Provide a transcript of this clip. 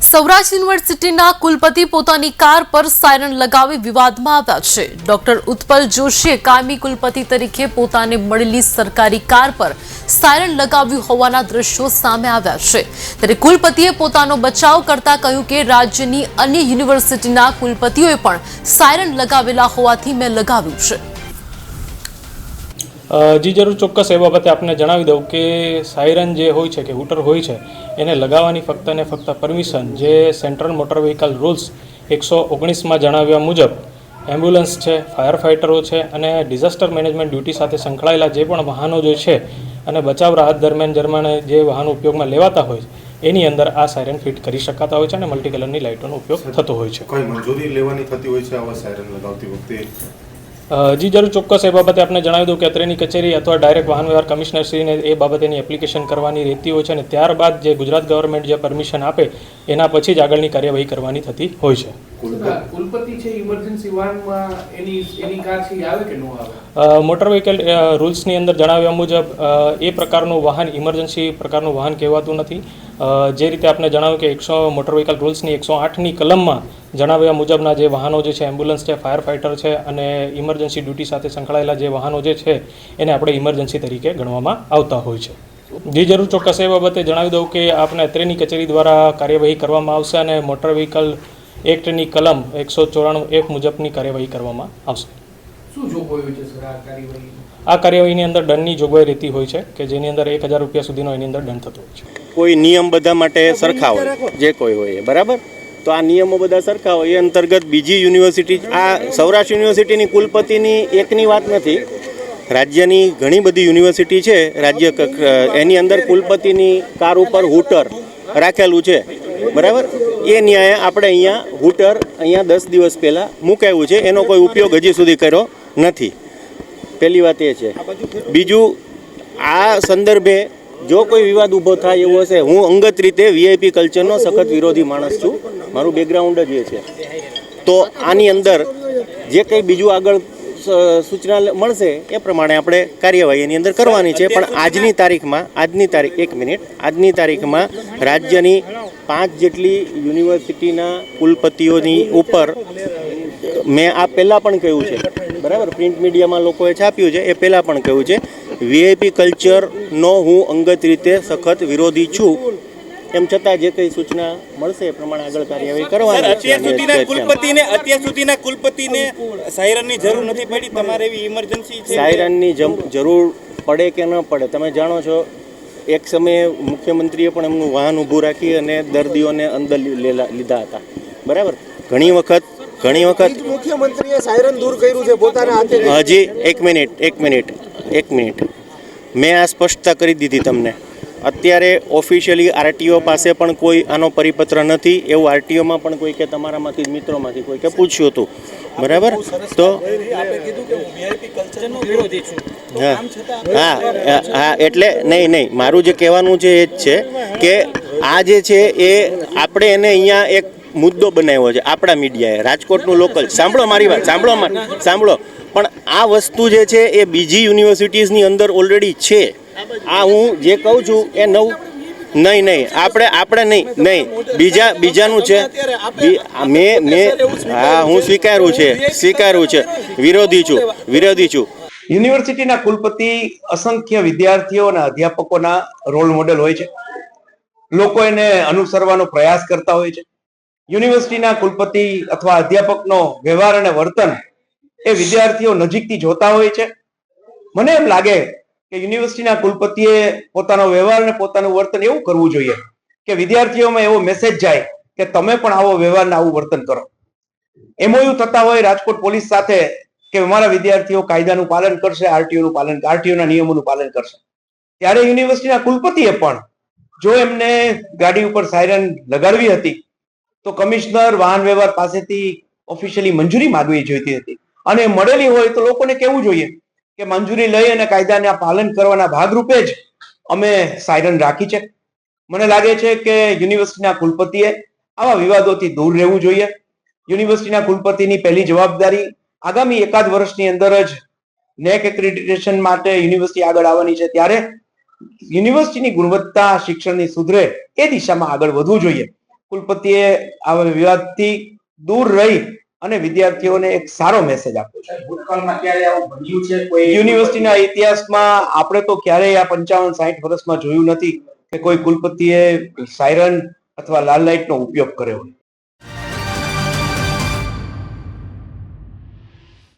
સૌરાષ્ટ્ર યુનિવર્સિટીના કુલપતિ પોતાની કાર પર સાયરન લગાવી વિવાદમાં આવ્યા છે। ડોક્ટર ઉત્પલ જોશીએ કાયમી કુલપતિ તરીકે પોતાને મળેલી સરકારી કાર પર સાયરન લગાવ્યું હોવાના દ્રશ્યો સામે આવ્યા છે। ત્યારે કુલપતિએ પોતાનો બચાવ કરતા કહ્યું કે રાજ્યની અન્ય યુનિવર્સિટીના કુલપતિઓએ પણ સાયરન લગાવેલા હોવાથી મેં લગાવ્યું છે। જી જરૂર, ચોક્કસ એ બાબતે આપને જણાવી દઉં કે સાયરન જે હોય છે કે હૂટર હોય છે એને લગાવવાની ફક્ત ને ફક્ત પરમિશન જે સેન્ટ્રલ મોટર વ્હીકલ રૂલ્સ 119માં જણાવ્યા મુજબ એમ્બ્યુલન્સ છે, ફાયર ફાઇટરો છે અને ડિઝાસ્ટર મેનેજમેન્ટ ડ્યુટી સાથે સંકળાયેલા જે પણ વાહનો જે છે અને બચાવ રાહત દરમિયાન જે વાહનો ઉપયોગમાં લેવાતા હોય એની અંદર આ સાયરન ફિટ કરી શકાતા હોય છે અને મલ્ટી કલરની લાઇટોનો ઉપયોગ થતો હોય છે। કોઈ મંજૂરી લેવાની થતી હોય છે આવા સાયરન લગાવતી વખતે? જી જરૂર, ચોક્કસ એ બાબતે આપણે જણાવી દઉં કે અત્રેની કચેરી અથવા ડાયરેક્ટ વાહન વ્યવહાર કમિશનરશ્રીને એ બાબતેની એપ્લિકેશન કરવાની રહેતી હોય છે અને ત્યારબાદ જે ગુજરાત ગવર્મેન્ટ જે પરમિશન આપે એના પછી જ આગળની કાર્યવાહી કરવાની થતી હોય છે। કુલપતિ છે ઇમરજન્સી વાહનમાં એની કાર છે આવે કે ન આવે? મોટર વ્હીકલ રૂલ્સની અંદર જણાવ્યા મુજબ એ પ્રકારનું વાહન ઇમરજન્સી પ્રકારનું વાહન કહેવાતું નથી। જે રીતે આપણે જણાવ્યું કે મોટર વ્હીકલ રૂલ્સની 108ની કલમમાં જણાવ્યા મુજબના જે વાહનો જે છે એમ્બ્યુલન્સ છે, ફાયર ફાઇટર છે અને ઇમરજન્સી ડ્યુટી સાથે સંકળાયેલા જે વાહનો જે છે એને આપણે ઇમરજન્સી તરીકે ગણવામાં આવતા હોય છે। જી જરૂર, ચોક્કસ એ બાબતે જણાવી દઉં કે આપણે અત્રેની કચેરી દ્વારા કાર્યવાહી કરવામાં આવશે અને મોટર વ્હીકલ એક્ટની કલમ 194F મુજબની કાર્યવાહી કરવામાં આવશે। શું જોગવાઈ છે સર આ કાર્યવાહી? આ કાર્યવાહીની અંદર દંડની જોગવાઈ રહેતી હોય છે કે જેની અંદર 1000 રૂપિયા સુધીનો એની અંદર દંડ થતો હોય છે। કોઈ નિયમ બધા માટે સરખા હોય, જે કોઈ હોય બરાબર, તો આ નિયમો બધા સરખા હોય એ અંતર્ગત બીજી યુનિવર્સિટી, આ સૌરાષ્ટ્ર યુનિવર્સિટીની કુલપતિની એકની વાત નથી, રાજ્યની ઘણી બધી યુનિવર્સિટી છે રાજ્ય એની અંદર કુલપતિની કાર ઉપર હૂટર રાખેલું છે બરાબર। એ ન્યાય આપણે અહીંયા હૂટર અહીંયા 10 દિવસ પહેલાં મુકાયું છે, એનો કોઈ ઉપયોગ હજી સુધી કર્યો નથી। પહેલી વાત એ છે। બીજું, આ સંદર્ભે જો કોઈ વિવાદ ઊભો થાય એવો હશે, હું અંગત રીતે વીઆઈપી કલ્ચરનો સખત વિરોધી માણસ છું, મારું બેકગ્રાઉન્ડ જ એ છે, તો આની અંદર જે કંઈ બીજું આગળ સૂચના મળશે એ પ્રમાણે આપણે કાર્યવાહી એની અંદર કરવાની છે। પણ આજની તારીખમાં રાજ્યની 5 જેટલી યુનિવર્સિટીના કુલપતિઓની ઉપર મેં આ પહેલાં પણ કહ્યું છે બરાબર, પ્રિન્ટ મીડિયામાં લોકોએ છાપ્યું છે, એ પહેલાં પણ કહ્યું છે, વીઆઈપી કલ્ચરનો હું અંગત રીતે સખત વિરોધી છું। એમ છતાં જે કંઈ સૂચના મળશે એ પ્રમાણે આગળ કાર્યવાહી કરવાની છે। અત્યાર સુધીના કુલપતિને સાયરનની જરૂર નથી પડી, તમારે એવી ઇમરજન્સી છે? સાયરનની જરૂર પડે કે ન પડે, તમે જાણો છો એક સમયે મુખ્યમંત્રીએ પણ એમનું વાહન ઊભું રાખી અને દર્દીઓને અંદર લીધા હતા બરાબર। ઘણી વખત મુખ્યમંત્રીએ સાયરન દૂર કર્યું છે પોતાના હાથે। હજી એક મિનિટ મેં આ સ્પષ્ટતા કરી દીધી તમને। અત્યારે ઓફિશિયલી આરટીઓ પાસે પણ કોઈ આનો પરિપત્ર નથી, એવું આરટીઓમાં પણ કોઈ કે તમારામાંથી મિત્રોમાંથી કોઈ કે પૂછ્યું હતું બરાબર। તો હા એટલે નહીં, મારું જે કહેવાનું છે એ જ છે કે આ જે છે એ આપણે એને અહીંયા એક મુદ્દો બનાવ્યો છે આપણા મીડિયાએ, રાજકોટનું લોકલ, સાંભળો મારી વાત, સાંભળો પણ આ વસ્તુ જે છે એ બીજી યુનિવર્સિટીઝની અંદર ઓલરેડી છે। આ હું જે કહું છું એ નહીં આપણે નહીં બીજાનું છે, હા હું સ્વીકારું છે, વિરોધી છું। યુનિવર્સિટીના કુલપતિ અસંખ્ય વિદ્યાર્થીઓ અને અધ્યાપકોના રોલ મોડેલ હોય છે, લોકો એને અનુસરવાનો પ્રયાસ કરતા હોય છે। યુનિવર્સિટીના કુલપતિ અથવા અધ્યાપકનો વ્યવહાર અને વર્તન એ વિદ્યાર્થીઓ નજીકથી જોતા હોય છે। મને એમ લાગે કે યુનિવર્સિટીના કુલપતિએ પોતાનો વ્યવહાર અને પોતાનું વર્તન એવું કરવું જોઈએ કે વિદ્યાર્થીઓમાં એવો મેસેજ જાય કે તમે પણ આવો વ્યવહાર ને આવું વર્તન કરો। એમઓયુ થતા હોય રાજકોટ પોલીસ સાથે કે અમારા વિદ્યાર્થીઓ કાયદાનું પાલન કરશે, આરટીઓના નિયમોનું પાલન કરશે, ત્યારે યુનિવર્સિટીના કુલપતિએ પણ જો એમને ગાડી ઉપર સાયરન લગાડવી હતી તો કમિશનર વાહન વ્યવહાર પાસેથી ઓફિશિયલી મંજૂરી માંગવી જોઈતી હતી અને મળેલી હોય તો લોકોને કહેવું જોઈએ કે મંજૂરી લઈ અને કાયદાના પાલન કરવાના ભાગરૂપે જ અમે સાયરન રાખી છે। મને લાગે છે કે યુનિવર્સિટીના કુલપતિએ આવા વિવાદોથી દૂર રહેવું જોઈએ। યુનિવર્સિટીના કુલપતિની પહેલી જવાબદારી આગામી 1 વર્ષની અંદર જ નેક એક્રેડિટેશન માટે યુનિવર્સિટી આગળ આવવાની છે, ત્યારે યુનિવર્સિટીની ગુણવત્તા શિક્ષણની સુધરે એ દિશામાં આગળ વધવું જોઈએ। કુલપતિએ આ વિવાદથી દૂર રહી અને વિદ્યાર્થીઓને એક સારો મેસેજ આપ્યો છે. ભૂતકાળમાં ક્યારે આવું બન્યું છે કોઈ યુનિવર્સિટીના ઇતિહાસમાં આપણે તો ક્યારેય આ 55-60 વર્ષમાં જોયું નથી કે કોઈ કુલપતિએ સાયરન અથવા લાલ લાઇટનો ઉપયોગ કર્યો હોય.